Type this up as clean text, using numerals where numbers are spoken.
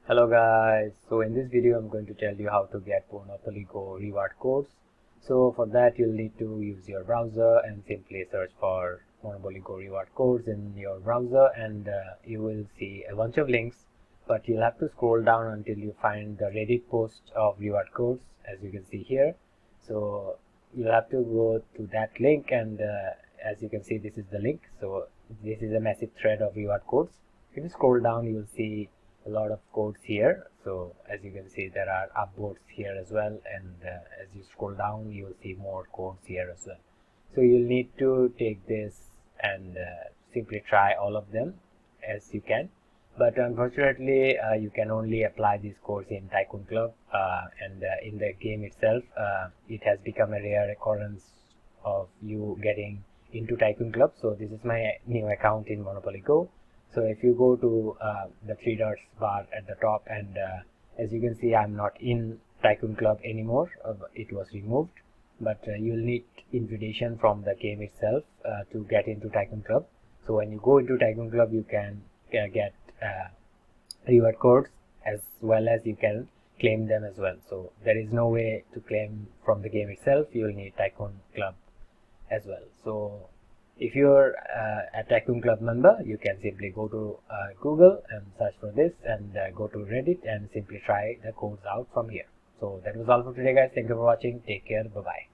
Hello guys, so in this video I'm going to tell you how to get Monopoly Go reward codes. So for that you'll need to use your browser and simply search for Monopoly Go reward codes in your browser, and you will see a bunch of links, but you'll have to scroll down until you find the Reddit post of reward codes, as you can see here. So you'll have to go to that link, and as you can see, this is the link. So this is a massive thread of reward codes. If you scroll down, you will see a lot of codes here. So as you can see, there are upvotes here as well, and as you scroll down you will see more codes here as well. So you'll need to take this and simply try all of them as you can, but unfortunately you can only apply these codes in Tycoon Club, and in the game itself it has become a rare occurrence of you getting into Tycoon Club. So this is my new account in Monopoly Go. So if you go to the three dots bar at the top, and as you can see, I'm not in Tycoon Club anymore. It was removed, but you'll need invitation from the game itself to get into Tycoon Club. So when you go into Tycoon Club, you can get reward codes, as well as you can claim them as well. So there is no way to claim from the game itself. You'll need Tycoon Club as well. So if you're a Tycoon Club member, you can simply go to Google and search for this, and go to Reddit and simply try the codes out from here. So that was all for today guys. Thank you for watching. Take care. Bye bye.